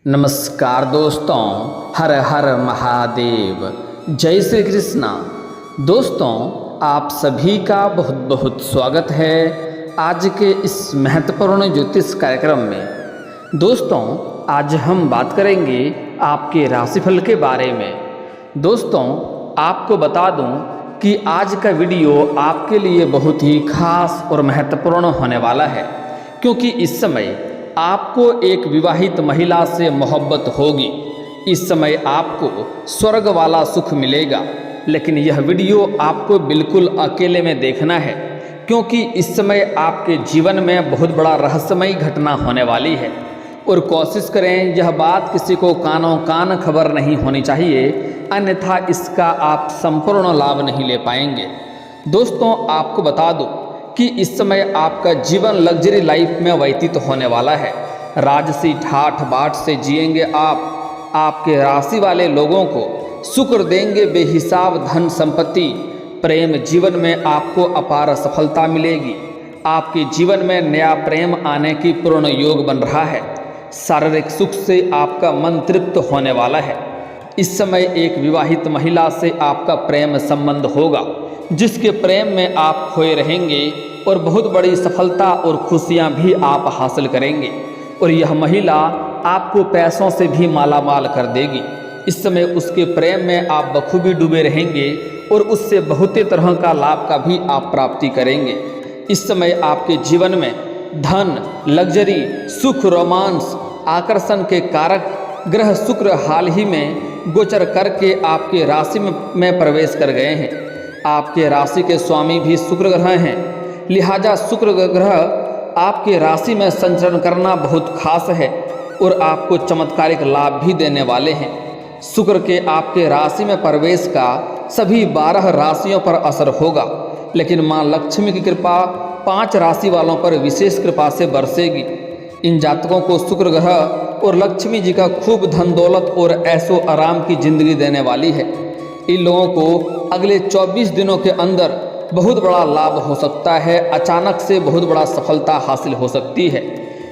नमस्कार दोस्तों, हर हर महादेव, जय श्री कृष्णा। दोस्तों, आप सभी का बहुत बहुत स्वागत है आज के इस महत्वपूर्ण ज्योतिष कार्यक्रम में। दोस्तों, आज हम बात करेंगे आपके राशिफल के बारे में। दोस्तों, आपको बता दूं कि आज का वीडियो आपके लिए बहुत ही खास और महत्वपूर्ण होने वाला है, क्योंकि इस समय आपको एक विवाहित महिला से मोहब्बत होगी। इस समय आपको स्वर्ग वाला सुख मिलेगा, लेकिन यह वीडियो आपको बिल्कुल अकेले में देखना है, क्योंकि इस समय आपके जीवन में बहुत बड़ा रहस्यमयी घटना होने वाली है। और कोशिश करें यह बात किसी को कानों कान खबर नहीं होनी चाहिए, अन्यथा इसका आप संपूर्ण लाभ नहीं ले पाएंगे। दोस्तों, आपको बता दूं कि इस समय आपका जीवन लग्जरी लाइफ में व्यतीत होने वाला है। राजसी ठाठ बाट से जिएंगे आप। आपके राशि वाले लोगों को शुक्र देंगे बेहिसाब धन संपत्ति। प्रेम जीवन में आपको अपार सफलता मिलेगी। आपके जीवन में नया प्रेम आने की पूर्ण योग बन रहा है। शारीरिक सुख से आपका मन तृप्त होने वाला है। इस समय एक विवाहित महिला से आपका प्रेम संबंध होगा, जिसके प्रेम में आप खोए रहेंगे और बहुत बड़ी सफलता और खुशियां भी आप हासिल करेंगे। और यह महिला आपको पैसों से भी मालामाल कर देगी। इस समय उसके प्रेम में आप बखूबी डूबे रहेंगे और उससे बहुत तरह का लाभ का भी आप प्राप्ति करेंगे। इस समय आपके जीवन में धन, लग्जरी, सुख, रोमांस, आकर्षण के कारक ग्रह शुक्र हाल ही में गोचर करके आपके राशि में प्रवेश कर गए हैं। आपके राशि के स्वामी भी शुक्र ग्रह हैं, लिहाजा शुक्र ग्रह आपके राशि में संचरण करना बहुत खास है और आपको चमत्कारिक लाभ भी देने वाले हैं। शुक्र के आपके राशि में प्रवेश का सभी 12 राशियों पर असर होगा, लेकिन माँ लक्ष्मी की कृपा 5 राशि वालों पर विशेष कृपा से बरसेगी। इन जातकों को शुक्र ग्रह और लक्ष्मी जी का खूब धन दौलत और ऐशो आराम की जिंदगी देने वाली है। इन लोगों को अगले 24 दिनों के अंदर बहुत बड़ा लाभ हो सकता है। अचानक से बहुत बड़ा सफलता हासिल हो सकती है।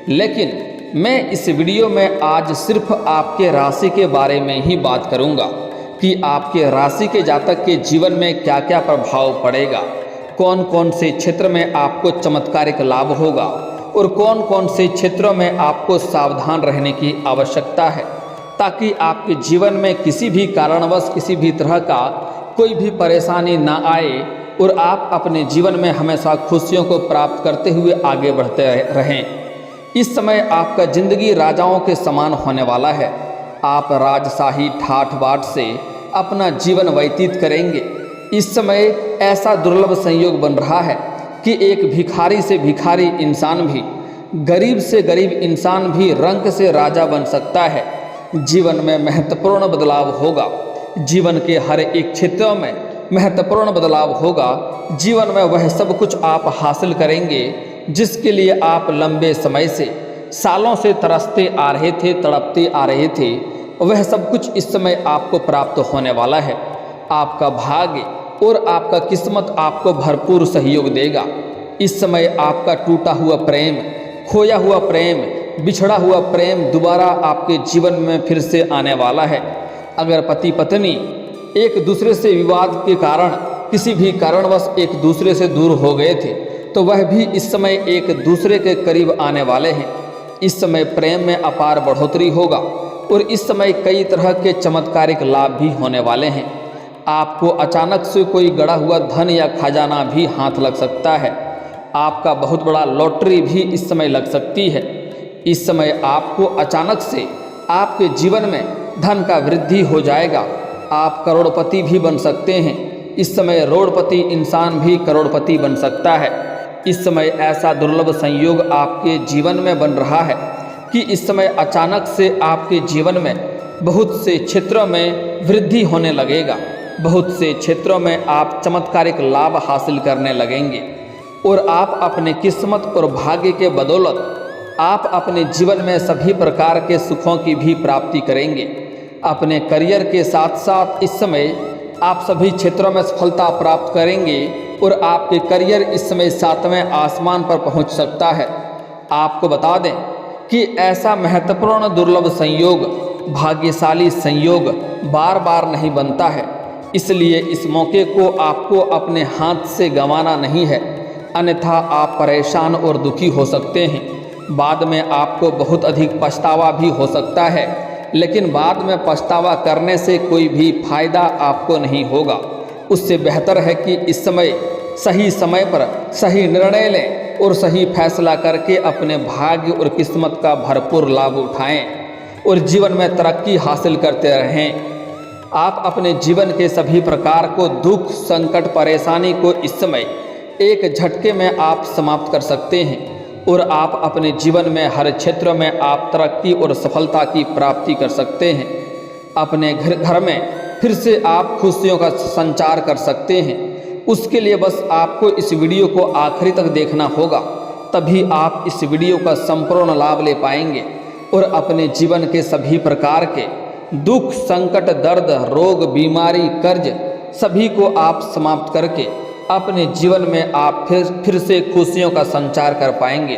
लेकिन मैं इस वीडियो में आज सिर्फ आपके राशि के बारे में ही बात करूंगा कि आपके राशि के जातक के जीवन में क्या क्या प्रभाव पड़ेगा, कौन कौन से क्षेत्र में आपको चमत्कारिक लाभ होगा और कौन कौन से क्षेत्रों में आपको सावधान रहने की आवश्यकता है, ताकि आपके जीवन में किसी भी कारणवश किसी भी तरह का कोई भी परेशानी ना आए और आप अपने जीवन में हमेशा खुशियों को प्राप्त करते हुए आगे बढ़ते रहें। इस समय आपका जिंदगी राजाओं के समान होने वाला है। आप राजशाही ठाठ बाट से अपना जीवन व्यतीत करेंगे। इस समय ऐसा दुर्लभ संयोग बन रहा है कि एक भिखारी से भिखारी इंसान भी, गरीब से गरीब इंसान भी रंक से राजा बन सकता है। जीवन में महत्वपूर्ण बदलाव होगा। जीवन के हर एक क्षेत्रों में महत्वपूर्ण बदलाव होगा। जीवन में वह सब कुछ आप हासिल करेंगे जिसके लिए आप लंबे समय से, सालों से तरसते आ रहे थे, तड़पते आ रहे थे। वह सब कुछ इस समय आपको प्राप्त होने वाला है। आपका भाग्य और आपका किस्मत आपको भरपूर सहयोग देगा। इस समय आपका टूटा हुआ प्रेम, खोया हुआ प्रेम, बिछड़ा हुआ प्रेम दोबारा आपके जीवन में फिर से आने वाला है। अगर पति पत्नी एक दूसरे से विवाद के कारण किसी भी कारणवश एक दूसरे से दूर हो गए थे, तो वह भी इस समय एक दूसरे के करीब आने वाले हैं। इस समय प्रेम में अपार बढ़ोतरी होगा और इस समय कई तरह के चमत्कारिक लाभ भी होने वाले हैं। आपको अचानक से कोई गड़ा हुआ धन या खजाना भी हाथ लग सकता है। आपका बहुत बड़ा लॉटरी भी इस समय लग सकती है। इस समय आपको अचानक से आपके जीवन में धन का वृद्धि हो जाएगा। आप करोड़पति भी बन सकते हैं। इस समय रोड़पति इंसान भी करोड़पति बन सकता है। इस समय ऐसा दुर्लभ संयोग आपके जीवन में बन रहा है कि इस समय अचानक से आपके जीवन में बहुत से क्षेत्रों में वृद्धि होने लगेगा। बहुत से क्षेत्रों में आप चमत्कारिक लाभ हासिल करने लगेंगे और आप अपने किस्मत और भाग्य के बदौलत आप अपने जीवन में सभी प्रकार के सुखों की भी प्राप्ति करेंगे। अपने करियर के साथ साथ इस समय आप सभी क्षेत्रों में सफलता प्राप्त करेंगे और आपके करियर इस समय 7वें आसमान पर पहुंच सकता है। आपको बता दें कि ऐसा महत्वपूर्ण दुर्लभ संयोग, भाग्यशाली संयोग बार बार नहीं बनता है। इसलिए इस मौके को आपको अपने हाथ से गंवाना नहीं है, अन्यथा आप परेशान और दुखी हो सकते हैं। बाद में आपको बहुत अधिक पछतावा भी हो सकता है, लेकिन बाद में पछतावा करने से कोई भी फायदा आपको नहीं होगा। उससे बेहतर है कि इस सही समय पर सही निर्णय लें और सही फैसला करके अपने भाग्य और किस्मत का भरपूर लाभ उठाएं और जीवन में तरक्की हासिल करते रहें। आप अपने जीवन के सभी प्रकार को दुख, संकट, परेशानी को इस समय एक झटके में आप समाप्त कर सकते हैं और आप अपने जीवन में हर क्षेत्र में आप तरक्की और सफलता की प्राप्ति कर सकते हैं। अपने घर में फिर से आप खुशियों का संचार कर सकते हैं। उसके लिए बस आपको इस वीडियो को आखिरी तक देखना होगा, तभी आप इस वीडियो का संपूर्ण लाभ ले पाएंगे और अपने जीवन के सभी प्रकार के दुख, संकट, दर्द, रोग, बीमारी, कर्ज सभी को आप समाप्त करके अपने जीवन में आप फिर से खुशियों का संचार कर पाएंगे।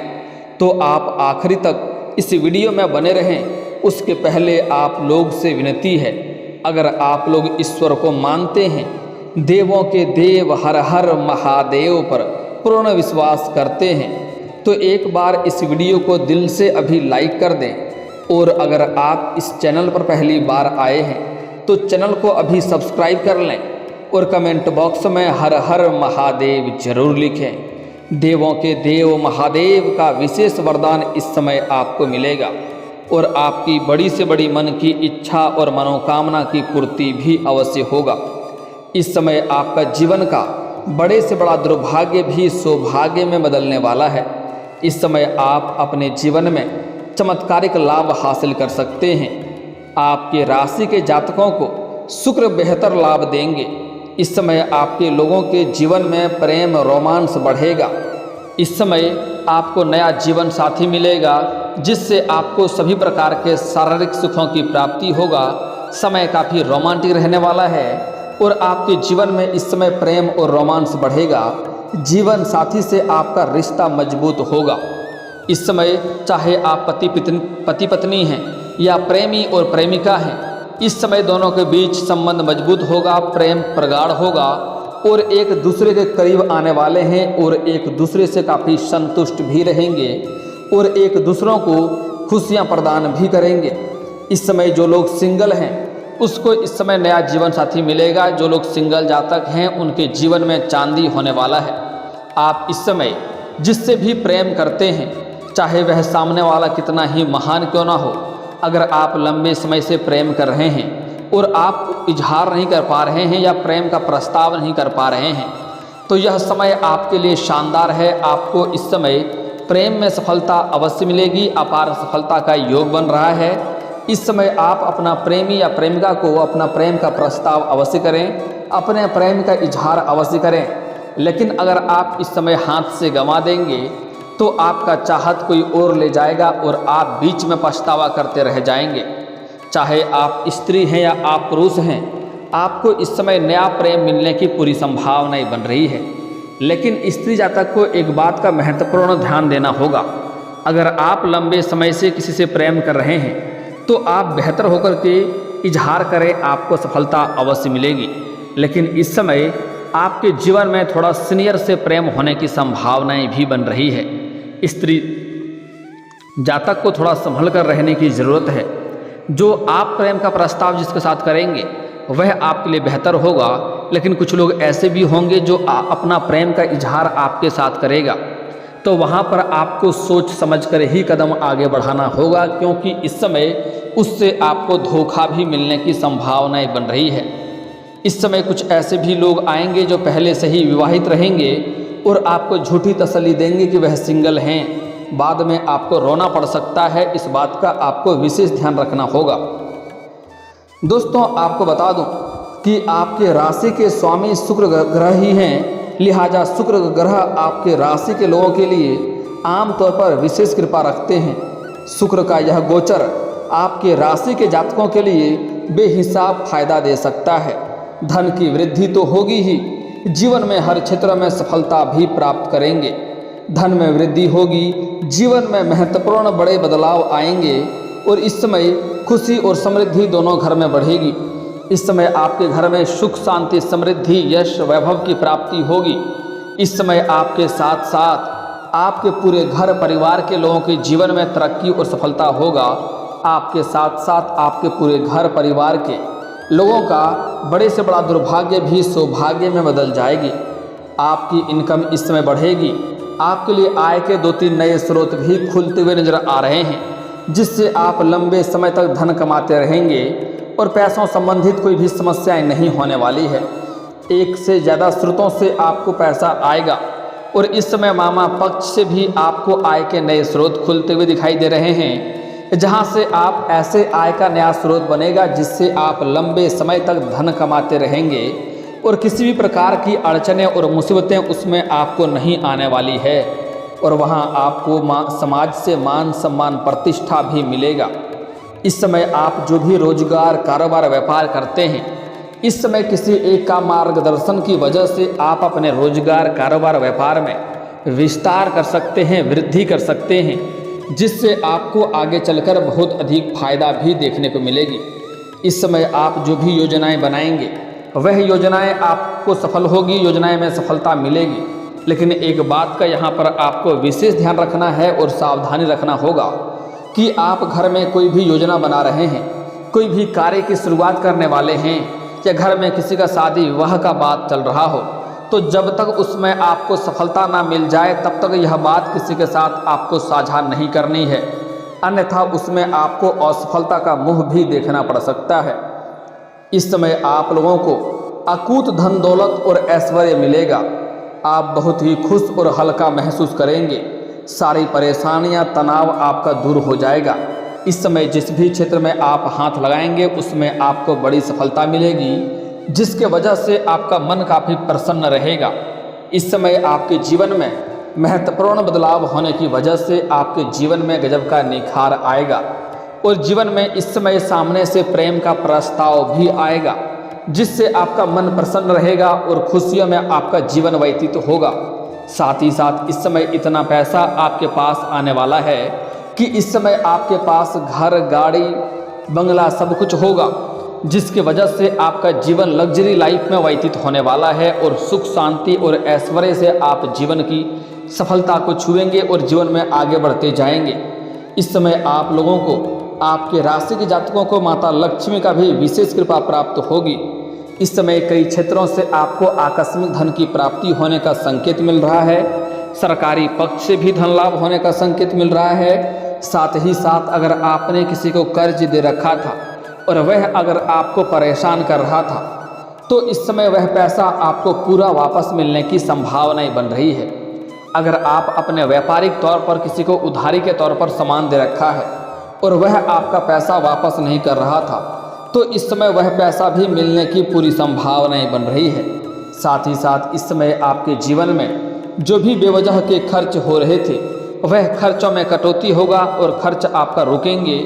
तो आप आखिरी तक इस वीडियो में बने रहें। उसके पहले आप लोग से विनती है, अगर आप लोग ईश्वर को मानते हैं, देवों के देव हर हर महादेव पर पूर्ण विश्वास करते हैं, तो एक बार इस वीडियो को दिल से अभी लाइक कर दें। और अगर आप इस चैनल पर पहली बार आए हैं तो चैनल को अभी सब्सक्राइब कर लें और कमेंट बॉक्स में हर हर महादेव जरूर लिखें। देवों के देव महादेव का विशेष वरदान इस समय आपको मिलेगा और आपकी बड़ी से बड़ी मन की इच्छा और मनोकामना की पूर्ति भी अवश्य होगा। इस समय आपका जीवन का बड़े से बड़ा दुर्भाग्य भी सौभाग्य में बदलने वाला है। इस समय आप अपने जीवन में चमत्कारिक लाभ हासिल कर सकते हैं। आपके राशि के जातकों को शुक्र बेहतर लाभ देंगे। इस समय आपके लोगों के जीवन में प्रेम, रोमांस बढ़ेगा। इस समय आपको नया जीवन साथी मिलेगा, जिससे आपको सभी प्रकार के शारीरिक सुखों की प्राप्ति होगा। समय काफ़ी रोमांटिक रहने वाला है और आपके जीवन में इस समय प्रेम और रोमांस बढ़ेगा। जीवन साथी से आपका रिश्ता मजबूत होगा। इस समय चाहे आप पति पत्नी हैं या प्रेमी और प्रेमिका हैं, इस समय दोनों के बीच संबंध मजबूत होगा, प्रेम प्रगाढ़ होगा और एक दूसरे के करीब आने वाले हैं और एक दूसरे से काफ़ी संतुष्ट भी रहेंगे और एक दूसरों को खुशियां प्रदान भी करेंगे। इस समय जो लोग सिंगल हैं उसको इस समय नया जीवन साथी मिलेगा। जो लोग सिंगल जातक हैं उनके जीवन में चांदी होने वाला है। आप इस समय जिससे भी प्रेम करते हैं, चाहे वह सामने वाला कितना ही महान क्यों ना हो, अगर आप लंबे समय से प्रेम कर रहे हैं और आप इजहार नहीं कर पा रहे हैं या प्रेम का प्रस्ताव नहीं कर पा रहे हैं, तो यह समय आपके लिए शानदार है। आपको इस समय प्रेम में सफलता अवश्य मिलेगी। अपार सफलता का योग बन रहा है। इस समय आप अपना प्रेमी या प्रेमिका को अपना प्रेम का प्रस्ताव अवश्य करें, अपने प्रेम का इजहार अवश्य करें। लेकिन अगर आप इस समय हाथ से गंवा देंगे तो आपका चाहत कोई और ले जाएगा और आप बीच में पछतावा करते रह जाएंगे। चाहे आप स्त्री हैं या आप पुरुष हैं, आपको इस समय नया प्रेम मिलने की पूरी संभावनाएं बन रही है। लेकिन स्त्री जातक को एक बात का महत्वपूर्ण ध्यान देना होगा। अगर आप लंबे समय से किसी से प्रेम कर रहे हैं तो आप बेहतर होकर के इजहार करें, आपको सफलता अवश्य मिलेगी। लेकिन इस समय आपके जीवन में थोड़ा सीनियर से प्रेम होने की संभावनाएं भी बन रही है। स्त्री जातक को थोड़ा संभल कर रहने की ज़रूरत है। जो आप प्रेम का प्रस्ताव जिसके साथ करेंगे वह आपके लिए बेहतर होगा, लेकिन कुछ लोग ऐसे भी होंगे जो अपना प्रेम का इजहार आपके साथ करेगा, तो वहाँ पर आपको सोच समझ कर ही कदम आगे बढ़ाना होगा, क्योंकि इस समय उससे आपको धोखा भी मिलने की संभावनाएं बन रही है। इस समय कुछ ऐसे भी लोग आएंगे जो पहले से ही विवाहित रहेंगे और आपको झूठी तसल्ली देंगे कि वह सिंगल हैं। बाद में आपको रोना पड़ सकता है। इस बात का आपको विशेष ध्यान रखना होगा। दोस्तों, आपको बता दूं कि आपके राशि के स्वामी शुक्र ग्रह ही हैं, लिहाजा शुक्र ग्रह आपके राशि के लोगों के लिए आमतौर पर विशेष कृपा रखते हैं। शुक्र का यह गोचर आपके राशि के जातकों के लिए बेहिसाब फायदा दे सकता है। धन की वृद्धि तो होगी ही, जीवन में हर क्षेत्र में सफलता भी प्राप्त करेंगे। धन में वृद्धि होगी, जीवन में महत्वपूर्ण बड़े बदलाव आएंगे और इस समय खुशी और समृद्धि दोनों घर में बढ़ेगी। इस समय आपके घर में सुख शांति समृद्धि यश वैभव की प्राप्ति होगी। इस समय आपके साथ साथ आपके पूरे घर परिवार के लोगों के जीवन में तरक्की और सफलता होगा। आपके साथ साथ आपके पूरे घर परिवार के लोगों का बड़े से बड़ा दुर्भाग्य भी सौभाग्य में बदल जाएगी। आपकी इनकम इस समय बढ़ेगी। आपके लिए आय के 2-3 नए स्रोत भी खुलते हुए नजर आ रहे हैं, जिससे आप लंबे समय तक धन कमाते रहेंगे और पैसों संबंधित कोई भी समस्याएं नहीं होने वाली है। एक से ज़्यादा स्रोतों से आपको पैसा आएगा और इस समय मामा पक्ष से भी आपको आय के नए स्रोत खुलते हुए दिखाई दे रहे हैं, जहां से आप ऐसे आय का नया स्रोत बनेगा जिससे आप लंबे समय तक धन कमाते रहेंगे और किसी भी प्रकार की अड़चनें और मुसीबतें उसमें आपको नहीं आने वाली है और वहां आपको समाज से मान सम्मान प्रतिष्ठा भी मिलेगा। इस समय आप जो भी रोजगार कारोबार व्यापार करते हैं, इस समय किसी एक का मार्गदर्शन की वजह से आप अपने रोजगार कारोबार व्यापार में विस्तार कर सकते हैं, वृद्धि कर सकते हैं, जिससे आपको आगे चलकर बहुत अधिक फायदा भी देखने को मिलेगी। इस समय आप जो भी योजनाएं बनाएंगे वह योजनाएं आपको सफल होगी, योजनाएं में सफलता मिलेगी। लेकिन एक बात का यहाँ पर आपको विशेष ध्यान रखना है और सावधानी रखना होगा कि आप घर में कोई भी योजना बना रहे हैं, कोई भी कार्य की शुरुआत करने वाले हैं या घर में किसी का शादी विवाह का बात चल रहा हो, तो जब तक उसमें आपको सफलता ना मिल जाए तब तक यह बात किसी के साथ आपको साझा नहीं करनी है, अन्यथा उसमें आपको असफलता का मुंह भी देखना पड़ सकता है। इस समय आप लोगों को अकूत धन दौलत और ऐश्वर्य मिलेगा। आप बहुत ही खुश और हल्का महसूस करेंगे। सारी परेशानियां तनाव आपका दूर हो जाएगा। इस समय जिस भी क्षेत्र में आप हाथ लगाएंगे उसमें आपको बड़ी सफलता मिलेगी, जिसके वजह से आपका मन काफ़ी प्रसन्न रहेगा। इस समय आपके जीवन में महत्वपूर्ण बदलाव होने की वजह से आपके जीवन में गजब का निखार आएगा और जीवन में इस समय सामने से प्रेम का प्रस्ताव भी आएगा, जिससे आपका मन प्रसन्न रहेगा और खुशियों में आपका जीवन व्यतीत होगा। साथ ही साथ इस समय इतना पैसा आपके पास आने वाला है कि इस समय आपके पास घर गाड़ी बंगला सब कुछ होगा, जिसकी वजह से आपका जीवन लग्जरी लाइफ में व्यतीत होने वाला है और सुख शांति और ऐश्वर्य से आप जीवन की सफलता को छुएंगे और जीवन में आगे बढ़ते जाएंगे। इस समय आप लोगों को आपके राशि के जातकों को माता लक्ष्मी का भी विशेष कृपा प्राप्त होगी। इस समय कई क्षेत्रों से आपको आकस्मिक धन की प्राप्ति होने का संकेत मिल रहा है। सरकारी पक्ष से भी धन लाभ होने का संकेत मिल रहा है। साथ ही साथ अगर आपने किसी को कर्ज दे रखा था और वह अगर आपको परेशान कर रहा था, तो इस समय वह पैसा आपको पूरा वापस मिलने की संभावनाएं बन रही है। अगर आप अपने व्यापारिक तौर पर किसी को उधारी के तौर पर सामान दे रखा है और वह आपका पैसा वापस नहीं कर रहा था, तो इस समय वह पैसा भी मिलने की पूरी संभावनाएं बन रही है। साथ ही साथ इस समय आपके जीवन में जो भी बेवजह के खर्च हो रहे थे वह खर्चों में कटौती होगा और खर्च आपका रुकेंगे,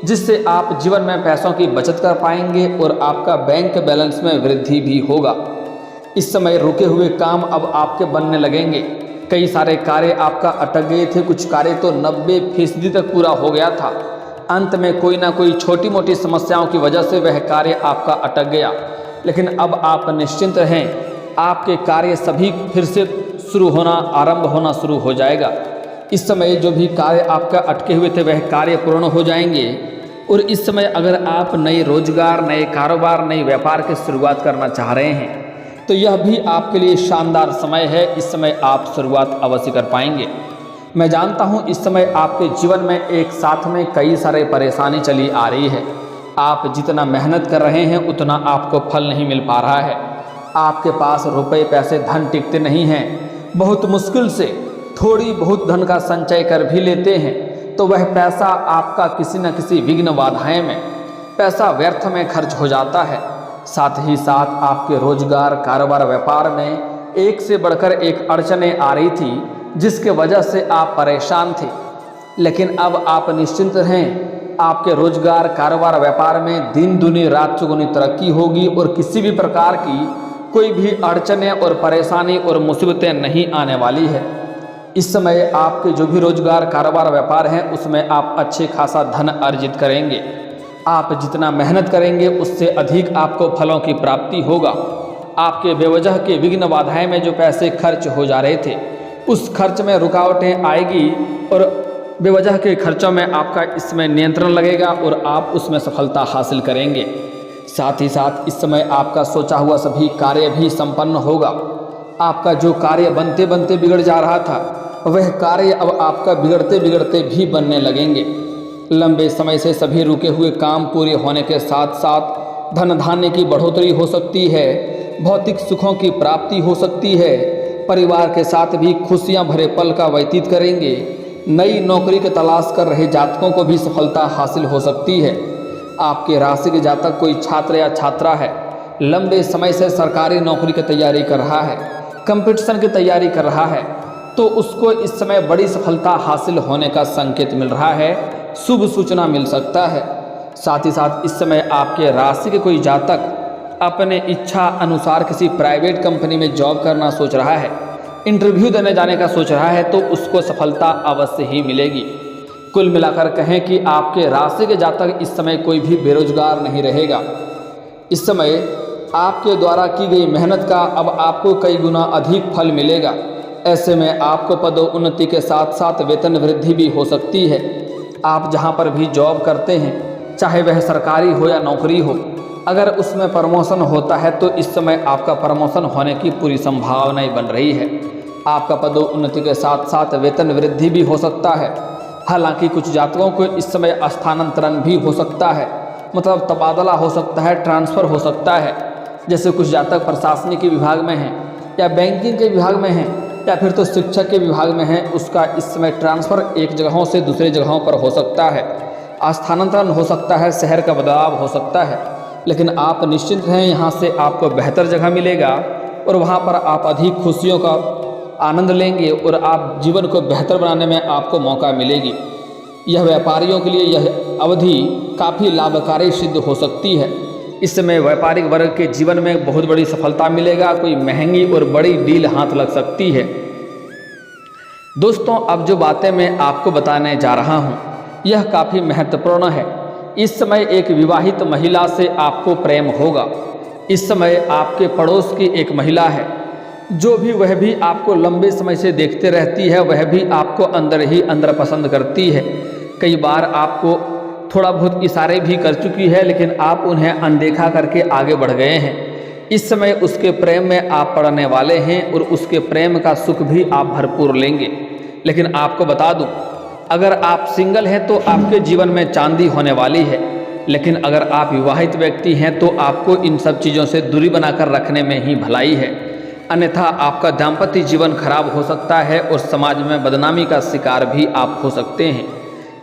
जिससे आप जीवन में पैसों की बचत कर पाएंगे और आपका बैंक बैलेंस में वृद्धि भी होगा। इस समय रुके हुए काम अब आपके बनने लगेंगे। कई सारे कार्य आपका अटक गए थे, कुछ कार्य तो 90% तक पूरा हो गया था। अंत में कोई ना कोई छोटी मोटी समस्याओं की वजह से वह कार्य आपका अटक गया, लेकिन अब आप निश्चिंत रहें, आपके कार्य सभी फिर से आरंभ होना शुरू हो जाएगा। इस समय जो भी कार्य आपका अटके हुए थे वह कार्य पूर्ण हो जाएंगे और इस समय अगर आप नए रोजगार, नए कारोबार, नए व्यापार की शुरुआत करना चाह रहे हैं तो यह भी आपके लिए शानदार समय है। इस समय आप शुरुआत अवश्य कर पाएंगे। मैं जानता हूं इस समय आपके जीवन में एक साथ में कई सारे परेशानी चली आ रही है। आप जितना मेहनत कर रहे हैं उतना आपको फल नहीं मिल पा रहा है। आपके पास रुपए पैसे धन टिकते नहीं हैं। बहुत मुश्किल से थोड़ी बहुत धन का संचय कर भी लेते हैं तो वह पैसा आपका किसी न किसी विघ्न बाधाएं में पैसा व्यर्थ में खर्च हो जाता है। साथ ही साथ आपके रोजगार कारोबार व्यापार में एक से बढ़कर एक अड़चनें आ रही थी, जिसके वजह से आप परेशान थे, लेकिन अब आप निश्चिंत रहें। आपके रोजगार कारोबार व्यापार में दिन दुनी रात चौगुनी तरक्की होगी और किसी भी प्रकार की कोई भी अड़चनें और परेशानी और मुसीबतें नहीं आने वाली है। इस समय आपके जो भी रोजगार, कारोबार, व्यापार हैं उसमें आप अच्छे खासा धन अर्जित करेंगे। आप जितना मेहनत करेंगे उससे अधिक आपको फलों की प्राप्ति होगा। आपके बेवजह के विघ्न बाधाएं में जो पैसे खर्च हो जा रहे थे उस खर्च में रुकावटें आएगी और बेवजह के खर्चों में आपका इसमें नियंत्रण लगेगा और आप उसमें सफलता हासिल करेंगे। साथ ही साथ इस समय आपका सोचा हुआ सभी कार्य भी संपन्न होगा। आपका जो कार्य बनते बनते बिगड़ जा रहा था वह कार्य अब आपका बिगड़ते बिगड़ते भी बनने लगेंगे। लंबे समय से सभी रुके हुए काम पूरे होने के साथ साथ धन धान्य की बढ़ोतरी हो सकती है, भौतिक सुखों की प्राप्ति हो सकती है, परिवार के साथ भी खुशियां भरे पल का व्यतीत करेंगे। नई नौकरी की तलाश कर रहे जातकों को भी सफलता हासिल हो सकती है। आपके राशि के जातक कोई छात्र या छात्रा है, लंबे समय से सरकारी नौकरी की तैयारी कर रहा है, कंपटीशन की तैयारी कर रहा है, तो उसको इस समय बड़ी सफलता हासिल होने का संकेत मिल रहा है, शुभ सूचना मिल सकता है। साथ ही साथ इस समय आपके राशि के कोई जातक अपने इच्छा अनुसार किसी प्राइवेट कंपनी में जॉब करना सोच रहा है, इंटरव्यू देने जाने का सोच रहा है, तो उसको सफलता अवश्य ही मिलेगी। कुल मिलाकर कहें कि आपके राशि के जातक इस समय कोई भी बेरोजगार नहीं रहेगा। इस समय आपके द्वारा की गई मेहनत का अब आपको कई गुना अधिक फल मिलेगा। ऐसे में आपको पदोन्नति के साथ साथ वेतन वृद्धि भी हो सकती है। आप जहां पर भी जॉब करते हैं, चाहे वह सरकारी हो या नौकरी हो, अगर उसमें प्रमोशन होता है तो इस समय आपका प्रमोशन होने की पूरी संभावनाएं बन रही है। आपका पदोन्नति के साथ साथ वेतन वृद्धि भी हो सकता है। हालांकि कुछ जातकों को इस समय स्थानांतरण भी हो सकता है, मतलब तबादला हो सकता है, ट्रांसफ़र हो सकता है। जैसे कुछ जातक प्रशासनिक के विभाग में हैं या बैंकिंग के विभाग में हैं या फिर तो शिक्षक के विभाग में हैं, उसका इस समय ट्रांसफ़र एक जगहों से दूसरे जगहों पर हो सकता है, स्थानांतरण हो सकता है, शहर का बदलाव हो सकता है। लेकिन आप निश्चिंत हैं, यहाँ से आपको बेहतर जगह मिलेगा और वहाँ पर आप अधिक खुशियों का आनंद लेंगे और आप जीवन को बेहतर बनाने में आपको मौका मिलेगी। यह व्यापारियों के लिए यह अवधि काफ़ी लाभकारी सिद्ध हो सकती है। इस समय व्यापारिक वर्ग के जीवन में बहुत बड़ी सफलता मिलेगा, कोई महंगी और बड़ी डील हाथ लग सकती है। दोस्तों, अब जो बातें मैं आपको बताने जा रहा हूँ यह काफ़ी महत्वपूर्ण है। इस समय एक विवाहित महिला से आपको प्रेम होगा। इस समय आपके पड़ोस की एक महिला है जो भी वह भी आपको लंबे समय से देखते रहती है, वह भी आपको अंदर ही अंदर पसंद करती है। कई बार आपको थोड़ा बहुत इशारे भी कर चुकी है, लेकिन आप उन्हें अनदेखा करके आगे बढ़ गए हैं। इस समय उसके प्रेम में आप पड़ने वाले हैं और उसके प्रेम का सुख भी आप भरपूर लेंगे। लेकिन आपको बता दूं, अगर आप सिंगल हैं तो आपके जीवन में चांदी होने वाली है, लेकिन अगर आप विवाहित व्यक्ति हैं तो आपको इन सब चीज़ों से दूरी बनाकर रखने में ही भलाई है। अन्यथा आपका दाम्पत्य जीवन खराब हो सकता है और समाज में बदनामी का शिकार भी आप हो सकते हैं।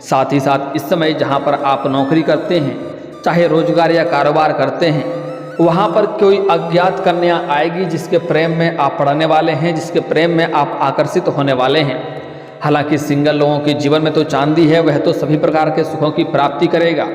साथ ही साथ इस समय जहां पर आप नौकरी करते हैं, चाहे रोजगार या कारोबार करते हैं, वहां पर कोई अज्ञात कन्या आएगी जिसके प्रेम में आप पड़ने वाले हैं, जिसके प्रेम में आप आकर्षित होने वाले हैं। हालांकि सिंगल लोगों के जीवन में तो चांदी है, वह तो सभी प्रकार के सुखों की प्राप्ति करेगा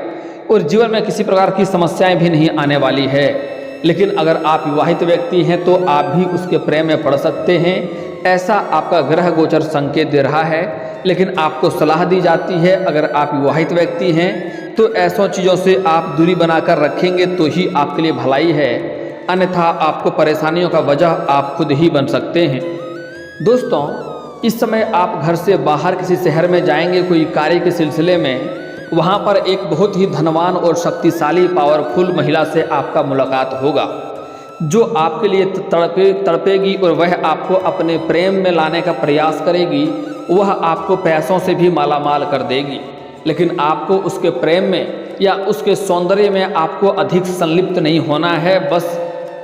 और जीवन में किसी प्रकार की समस्याएं भी नहीं आने वाली है। लेकिन अगर आप विवाहित व्यक्ति हैं तो आप भी उसके प्रेम में पड़ सकते हैं, ऐसा आपका ग्रह गोचर संकेत दे रहा है। लेकिन आपको सलाह दी जाती है, अगर आप विवाहित व्यक्ति हैं तो ऐसों चीज़ों से आप दूरी बनाकर रखेंगे तो ही आपके लिए भलाई है, अन्यथा आपको परेशानियों का वजह आप खुद ही बन सकते हैं। दोस्तों, इस समय आप घर से बाहर किसी शहर में जाएंगे कोई कार्य के सिलसिले में, वहाँ पर एक बहुत ही धनवान और शक्तिशाली पावरफुल महिला से आपका मुलाकात होगा जो आपके लिए तड़पेगी और वह आपको अपने प्रेम में लाने का प्रयास करेगी। वह आपको पैसों से भी मालामाल कर देगी, लेकिन आपको उसके प्रेम में या उसके सौंदर्य में आपको अधिक संलिप्त नहीं होना है। बस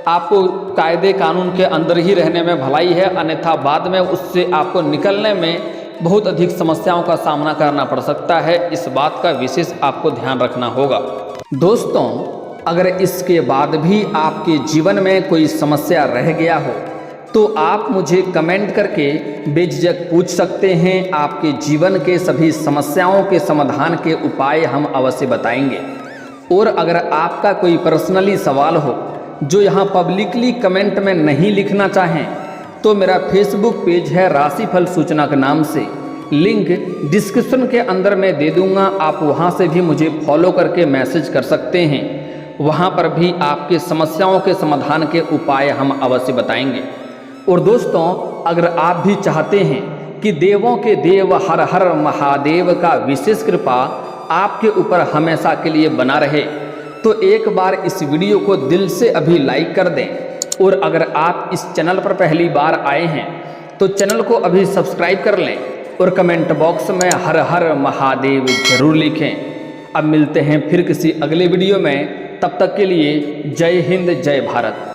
आपको कायदे कानून के अंदर ही रहने में भलाई है, अन्यथा बाद में उससे आपको निकलने में बहुत अधिक समस्याओं का सामना करना पड़ सकता है। इस बात का विशेष आपको ध्यान रखना होगा। दोस्तों, अगर इसके बाद भी आपके जीवन में कोई समस्या रह गया हो तो आप मुझे कमेंट करके बेझिझक पूछ सकते हैं। आपके जीवन के सभी समस्याओं के समाधान के उपाय हम अवश्य बताएंगे। और अगर आपका कोई पर्सनली सवाल हो जो यहाँ पब्लिकली कमेंट में नहीं लिखना चाहें तो मेरा फेसबुक पेज है राशिफल सूचना के नाम से, लिंक डिस्क्रिप्शन के अंदर मैं दे दूंगा। आप वहां से भी मुझे फॉलो करके मैसेज कर सकते हैं। वहां पर भी आपके समस्याओं के समाधान के उपाय हम अवश्य बताएंगे। और दोस्तों, अगर आप भी चाहते हैं कि देवों के देव हर हर महादेव का विशेष कृपा आपके ऊपर हमेशा के लिए बना रहे, तो एक बार इस वीडियो को दिल से अभी लाइक कर दें। और अगर आप इस चैनल पर पहली बार आए हैं तो चैनल को अभी सब्सक्राइब कर लें और कमेंट बॉक्स में हर हर महादेव जरूर लिखें। अब मिलते हैं फिर किसी अगले वीडियो में, तब तक के लिए जय हिंद जय भारत।